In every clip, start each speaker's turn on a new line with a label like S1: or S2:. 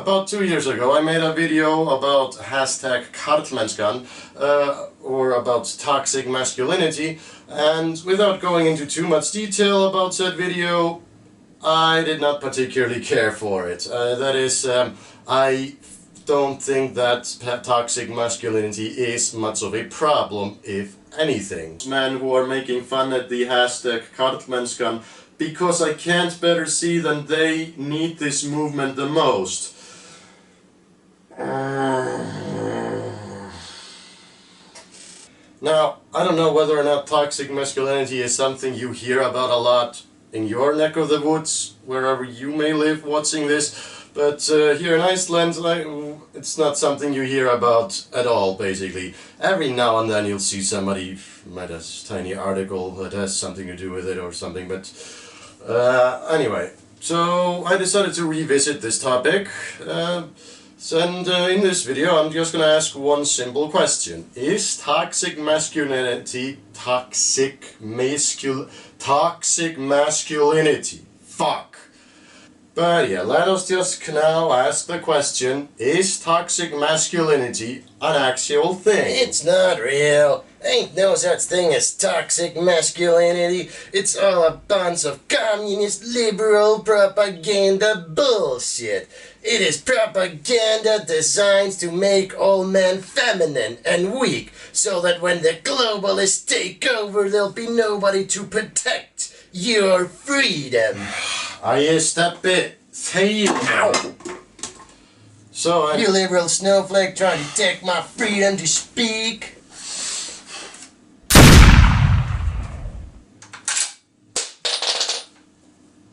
S1: about 2 years ago I made a video about hashtag karlmennskan, or about toxic masculinity, and without going into too much detail about said video, I did not particularly care for it. That is, I don't think that toxic masculinity is much of a problem, if anything. Men who are making fun at the hashtag karlmennskan because I can't better see than they need this movement the most. Now, I don't know whether or not toxic masculinity is something you hear about a lot in your neck of the woods, wherever you may live watching this, but here in Iceland, it's not something you hear about at all, basically. Every now and then you'll see somebody write a tiny article that has something to do with it or something, but anyway, so I decided to revisit this topic, and in this video I'm just gonna ask one simple question. Is toxic masculinity toxic masculinity? Fuck! But yeah, let us just now ask the question, is toxic masculinity an actual thing?
S2: It's not real. Ain't no such thing as toxic masculinity. It's all a bunch of communist liberal propaganda bullshit. It is propaganda designed to make all men feminine and weak, so that when the globalists take over, there'll be nobody to protect your freedom.
S1: I step it. Ow. So
S2: You liberal snowflake trying to take my freedom to speak.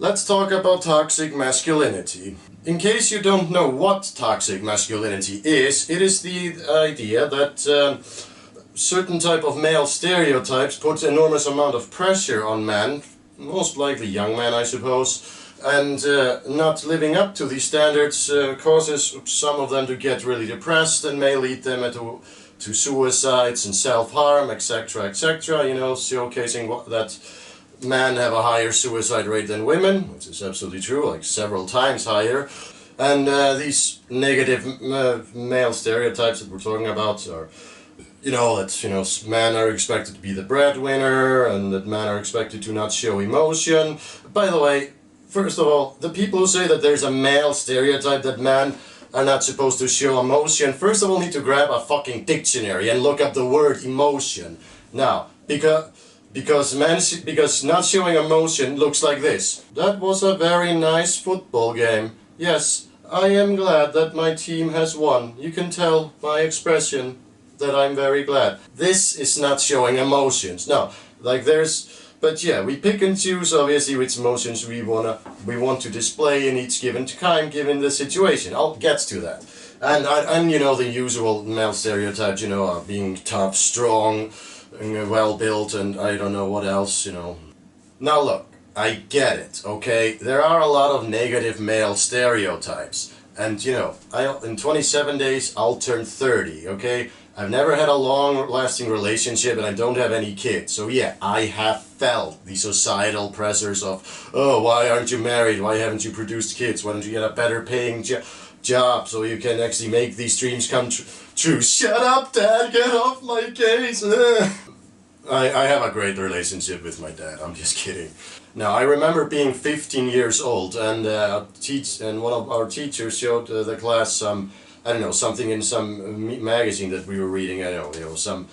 S1: let's talk about toxic masculinity. In case you don't know what toxic masculinity is, it is the idea that certain type of male stereotypes put enormous amount of pressure on men, most likely young men I suppose, and not living up to these standards causes some of them to get really depressed and may lead them to suicides and self-harm, etc, etc, you know, showcasing that men have a higher suicide rate than women, which is absolutely true, like several times higher. And these negative male stereotypes that we're talking about are, that, men are expected to be the breadwinner, and that men are expected to not show emotion. By the way, first of all, the people who say that there's a male stereotype that men are not supposed to show emotion, first of all need to grab a fucking dictionary and look up the word emotion. Now, because not showing emotion looks like this. That was a very nice football game. Yes, I am glad that my team has won. You can tell my expression that I'm very glad. This is not showing emotions. No, but yeah, we pick and choose obviously which emotions we want to display in each given time, given the situation. I'll get to that. And the usual male stereotypes, being tough, strong, well built, and I don't know what else, Now look, I get it, okay? There are a lot of negative male stereotypes. And in 27 days I'll turn 30, okay? I've never had a long-lasting relationship and I don't have any kids. So yeah, I have felt the societal pressures of, oh, why aren't you married? Why haven't you produced kids? Why don't you get a better paying job so you can actually make these dreams come true? Shut up, Dad! Get off my case! I have a great relationship with my dad, I'm just kidding. Now, I remember being 15 years old and one of our teachers showed the class something in some magazine that we were reading, some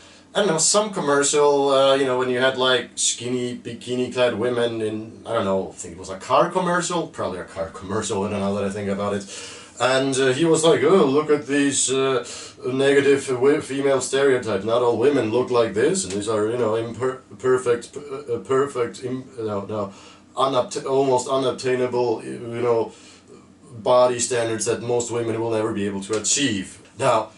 S1: commercial, when you had like skinny, bikini-clad women in, I think it was a car commercial, probably a car commercial, I don't know that I think about it. And he was like, oh, look at these negative female stereotypes. Not all women look like this, and these are, almost unobtainable, body standards that most women will never be able to achieve. Now,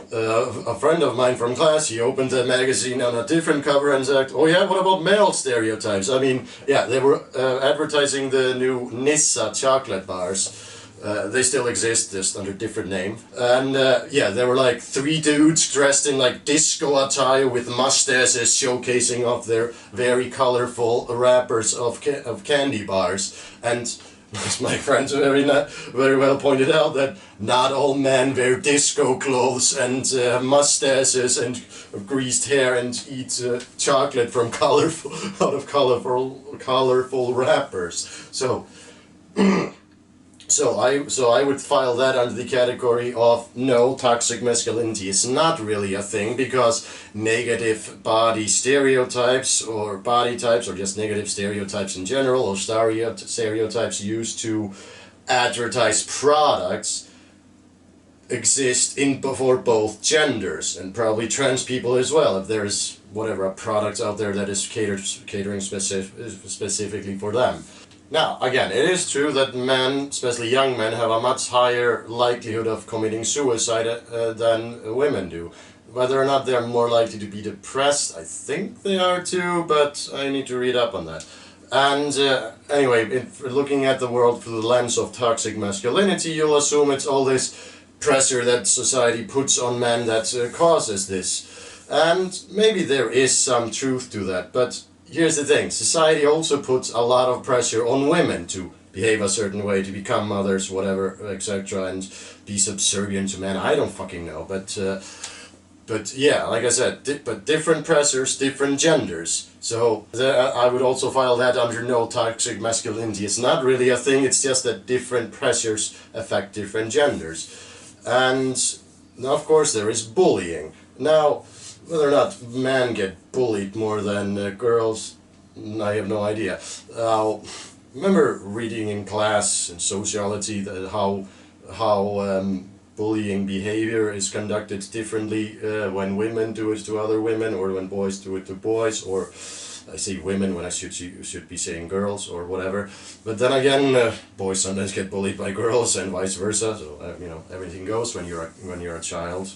S1: a friend of mine from class, he opened the magazine on a different cover and said, oh yeah, what about male stereotypes? I mean, yeah, they were advertising the new Nissa chocolate bars. They still exist, just under different name. And there were like 3 dudes dressed in like disco attire with mustaches showcasing off their very colorful wrappers of candy bars. And As my friend very well pointed out, that not all men wear disco clothes and mustaches and greased hair and eat chocolate from out of colorful wrappers. So, so I would file that under the category of no, toxic masculinity is not really a thing, because negative body stereotypes or body types, or just negative stereotypes in general, or stereotypes used to advertise products, exist for both genders, and probably trans people as well, if there's whatever a product out there that is catering specifically for them. Now, again, it is true that men, especially young men, have a much higher likelihood of committing suicide than women do. Whether or not they're more likely to be depressed, I think they are too, but I need to read up on that. And anyway, if looking at the world through the lens of toxic masculinity, you'll assume it's all this pressure that society puts on men that causes this. And maybe there is some truth to that, but here's the thing, society also puts a lot of pressure on women to behave a certain way, to become mothers, whatever, etc., and be subservient to men. I don't fucking know, but yeah, like I said, but different pressures, different genders. So I would also file that under no, toxic masculinity. It's not really a thing, it's just that different pressures affect different genders. And of course there is bullying. Now, whether or not men get bullied more than girls, I have no idea. Remember reading in class in sociology that how bullying behavior is conducted differently when women do it to other women, or when boys do it to boys, or I say women when I should be saying girls or whatever. But then again, boys sometimes get bullied by girls and vice versa. So you know, everything goes when you're a child.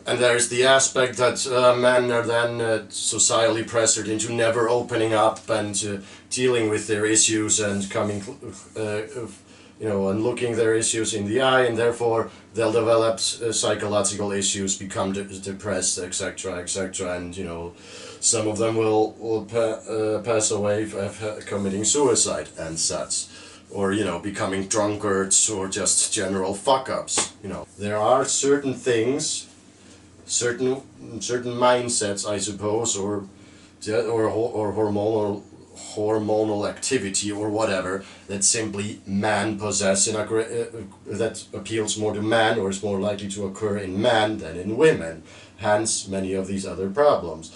S1: And there's the aspect that men are then socially pressured into never opening up and dealing with their issues and coming, and looking their issues in the eye, and therefore they'll develop psychological issues, become depressed, etc., etc., and some of them will pass away committing suicide and such, or becoming drunkards, or just general fuck-ups. There are certain things, certain mindsets, I suppose, or hormonal activity or whatever, that simply man possess that appeals more to man, or is more likely to occur in man than in women. Hence many of these other problems.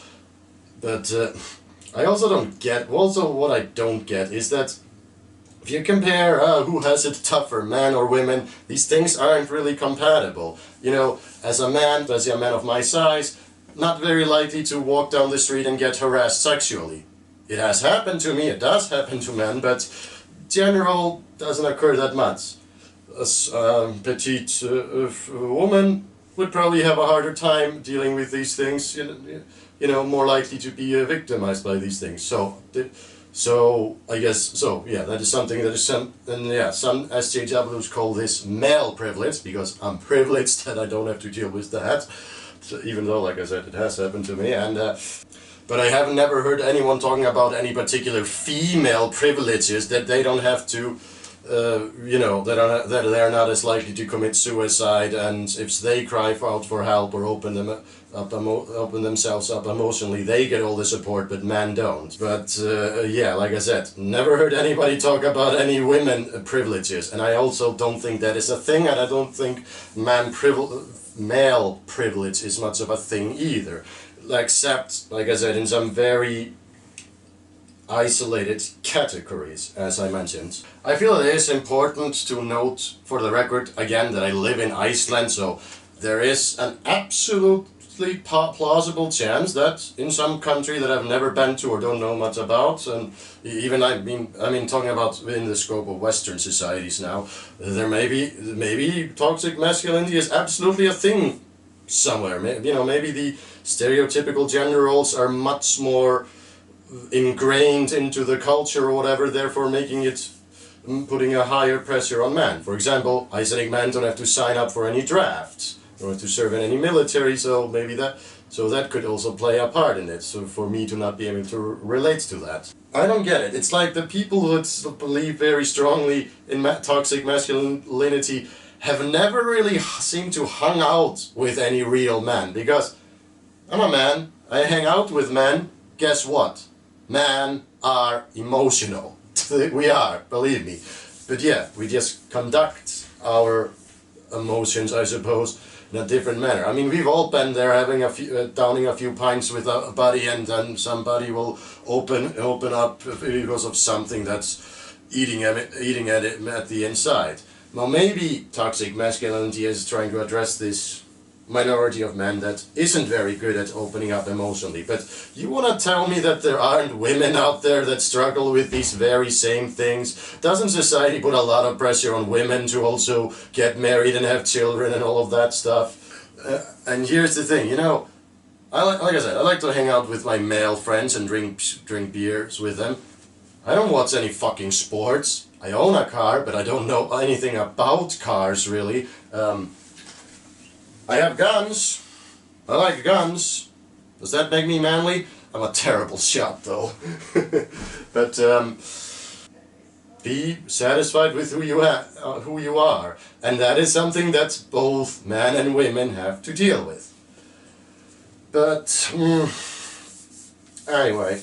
S1: But I also don't get. Also, what I don't get is that if you compare who has it tougher, man or women, these things aren't really compatible. As a man, especially a man of my size, not very likely to walk down the street and get harassed sexually. It has happened to me, it does happen to men, but general doesn't occur that much. A petite woman would probably have a harder time dealing with these things, more likely to be victimized by these things. So I guess, yeah, that is something that is some SJWs call this male privilege, because I'm privileged that I don't have to deal with that, so, even though, like I said, it has happened to me, and but I have never heard anyone talking about any particular female privileges that they don't have to, that they're not as likely to commit suicide, and if they cry out for help or open themselves up emotionally, they get all the support, but men don't. But yeah, like I said, never heard anybody talk about any women privileges, and I also don't think that is a thing, and I don't think male privilege is much of a thing either, except, like I said, in some very isolated categories, as I mentioned. I feel it is important to note, for the record, again, that I live in Iceland, so there is an absolutely plausible chance that in some country that I've never been to or don't know much about, and even I mean talking about in the scope of Western societies now, there maybe toxic masculinity is absolutely a thing somewhere. Maybe the stereotypical gender roles are much more ingrained into the culture or whatever, therefore putting a higher pressure on men. For example, Icelandic men don't have to sign up for any drafts, don't have to serve in any military, so maybe that So that could also play a part in it, so for me to not be able to relate to that. I don't get it. It's like the people who believe very strongly in toxic masculinity have never really seemed to hung out with any real man. Because I'm a man, I hang out with men, guess what? Men are emotional. We are, believe me. But yeah, we just conduct our emotions, I suppose, in a different manner. I mean, we've all been there, having a few, downing a few pints with a buddy, and then somebody will open up because of something that's eating at it at the inside. Now, maybe toxic masculinity is trying to address this minority of men that isn't very good at opening up emotionally. But you want to tell me that there aren't women out there that struggle with these very same things? Doesn't society put a lot of pressure on women to also get married and have children and all of that stuff? And here's the thing, you know, like I said, I like to hang out with my male friends and drink beers with them. I don't watch any fucking sports. I own a car, but I don't know anything about cars, really. I have guns. I like guns. Does that make me manly? I'm a terrible shot, though. But be satisfied with who you are, and that is something that both men and women have to deal with. But anyway,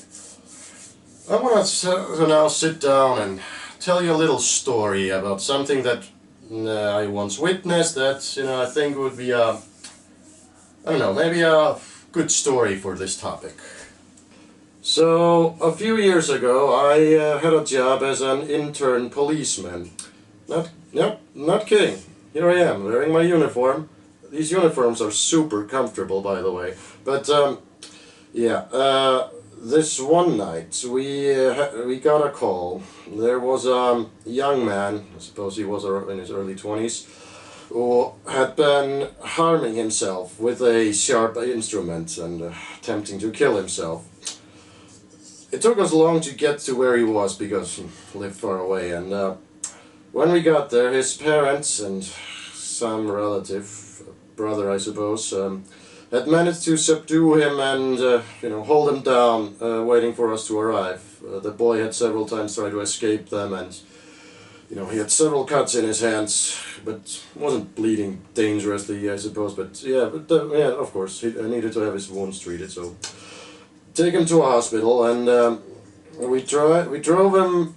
S1: I want to now sit down and tell you a little story about something that I once witnessed that, you know, I think would be I don't know, maybe a good story for this topic. So, a few years ago, I had a job as an intern policeman. Not kidding. Here I am, wearing my uniform. These uniforms are super comfortable, by the way. But, this one night, we got a call. There was a young man, I suppose he was in his early 20s, who had been harming himself with a sharp instrument and attempting to kill himself. It took us long to get to where he was because he lived far away, and when we got there, his parents and some relative, brother I suppose, had managed to subdue him and hold him down, waiting for us to arrive. The boy had several times tried to escape them, and he had several cuts in his hands, but wasn't bleeding dangerously, I suppose. But of course, he needed to have his wounds treated. So take him to a hospital, and we drove him.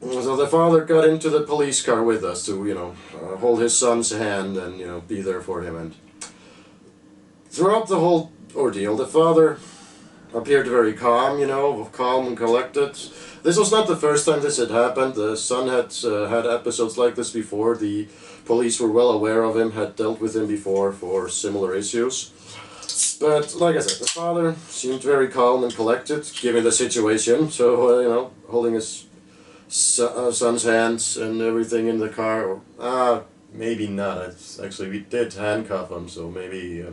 S1: So the father got into the police car with us to hold his son's hand and be there for him. And throughout the whole ordeal, the father appeared very calm, calm and collected. This was not the first time this had happened. The son had had episodes like this before. The police were well aware of him, had dealt with him before for similar issues. But, like I said, the father seemed very calm and collected, given the situation. So, holding his son's hands and everything in the car. Maybe not. Actually, we did handcuff him, so maybe I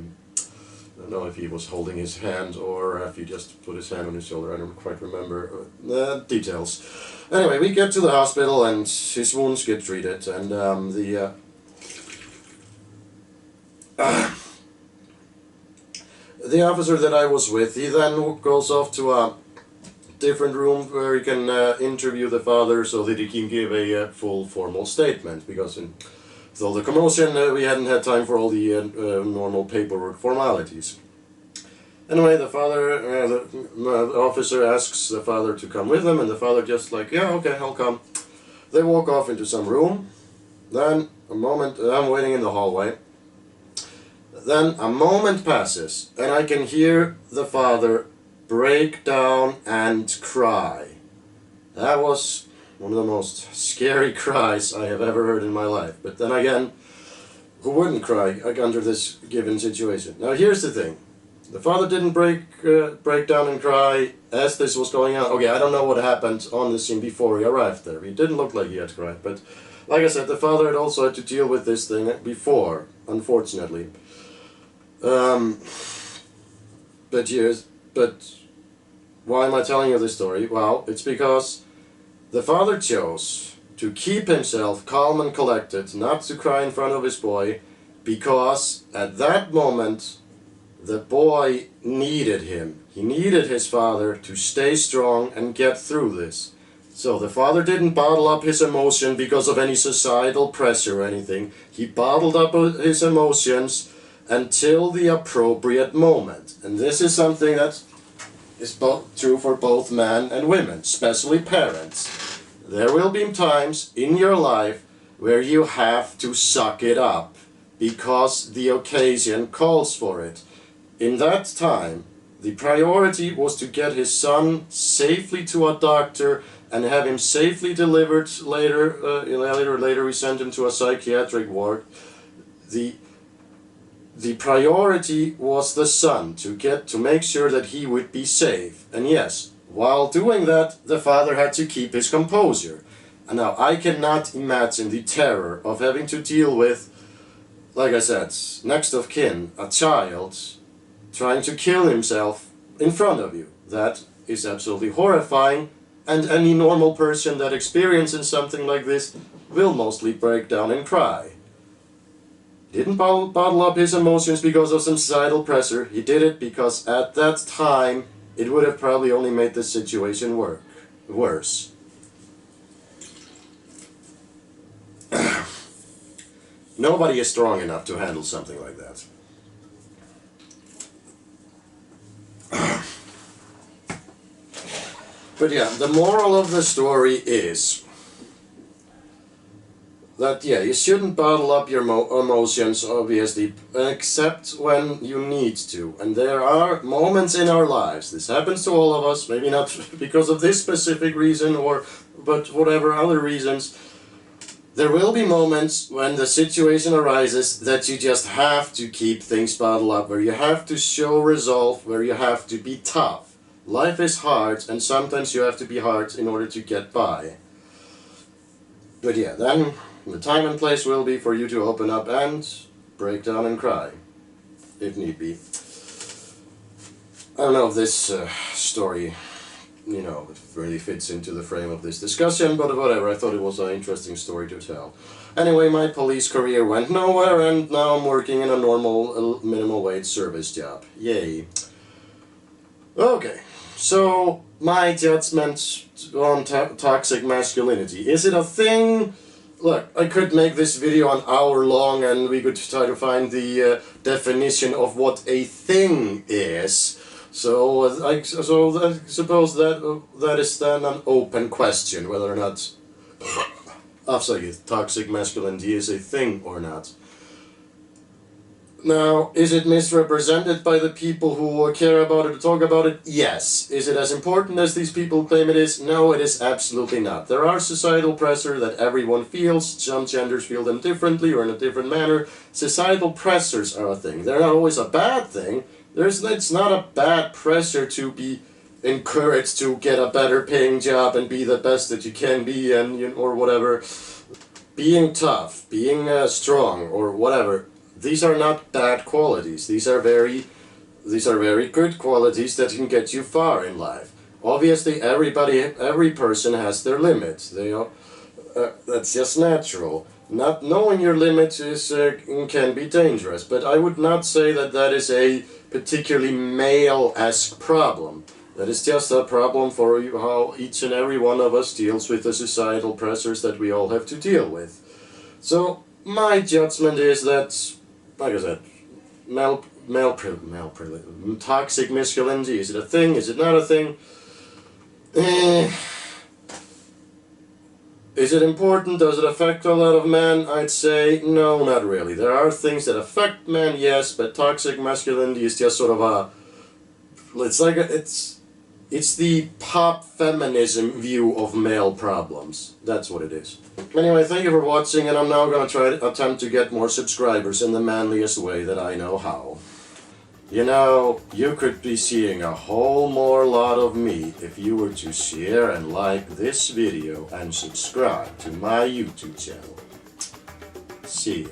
S1: don't know if he was holding his hand or if he just put his hand on his shoulder. I don't quite remember the details. Anyway, we get to the hospital and his wounds get treated, and the officer that I was with, he then goes off to a different room where he can interview the father so that he can give a full formal statement, because with all the commotion, we hadn't had time for all the normal paperwork formalities. Anyway, the officer asks the father to come with him, and the father just like, yeah, okay, I'll come. They walk off into some room. Then a moment, I'm waiting in the hallway. Then a moment passes, and I can hear the father break down and cry. That was one of the most scary cries I have ever heard in my life. But then again, who wouldn't cry under this given situation? Now here's the thing. The father didn't break down and cry as this was going on. Okay, I don't know what happened on the scene before he arrived there. He didn't look like he had cried. But like I said, the father had also had to deal with this thing before, unfortunately. But why am I telling you this story? Well, it's because the father chose to keep himself calm and collected, not to cry in front of his boy, because at that moment the boy needed him. He needed his father to stay strong and get through this. So the father didn't bottle up his emotion because of any societal pressure or anything. He bottled up his emotions until the appropriate moment. And this is something that is true for both men and women, especially parents. There will be times in your life where you have to suck it up because the occasion calls for it. In that time, the priority was to get his son safely to a doctor and have him safely delivered later. Later we sent him to a psychiatric ward. The priority was the son, to make sure that he would be safe. And yes, while doing that, the father had to keep his composure. And now I cannot imagine the terror of having to deal with, like I said, next of kin, a child trying to kill himself in front of you. That is absolutely horrifying. And any normal person that experiences something like this will mostly break down and cry. He didn't bottle up his emotions because of some societal pressure. He did it because at that time it would have probably only made the situation worse. Nobody is strong enough to handle something like that. But yeah, the moral of the story is that, yeah, you shouldn't bottle up your emotions, obviously, except when you need to. And there are moments in our lives, this happens to all of us, maybe not because of this specific reason, but whatever other reasons. There will be moments when the situation arises that you just have to keep things bottled up, where you have to show resolve, where you have to be tough. Life is hard, and sometimes you have to be hard in order to get by. But yeah, then the time and place will be for you to open up and break down and cry, if need be. I don't know if this story, really fits into the frame of this discussion, but whatever, I thought it was an interesting story to tell. Anyway, my police career went nowhere, and now I'm working in a normal minimum wage service job. Yay. Okay, so my judgment on toxic masculinity. Is it a thing? Look, I could make this video an hour long and we could try to find the definition of what a thing is. So I suppose that is then an open question, whether or not toxic masculinity is a thing or not. Now, is it misrepresented by the people who care about it or talk about it? Yes. Is it as important as these people claim it is? No, it is absolutely not. There are societal pressure that everyone feels. Some genders feel them differently or in a different manner. Societal pressures are a thing. They're not always a bad thing. It's not a bad pressure to be encouraged to get a better paying job and be the best that you can be, and or whatever. Being tough, being strong, or whatever. These are not bad qualities. These are very good qualities that can get you far in life. Obviously, every person has their limits. That's just natural. Not knowing your limits can be dangerous, but I would not say that is a particularly male-esque problem. That is just a problem for how each and every one of us deals with the societal pressures that we all have to deal with. So my judgment is that, like I said, toxic masculinity, is it a thing? Is it not a thing? Is it important? Does it affect a lot of men? I'd say no, not really. There are things that affect men, yes, but toxic masculinity is just sort of a... It's the pop feminism view of male problems. That's what it is. Anyway, thank you for watching, and I'm now going to try to attempt to get more subscribers in the manliest way that I know how. You could be seeing a whole more lot of me if you were to share and like this video and subscribe to my YouTube channel. See ya.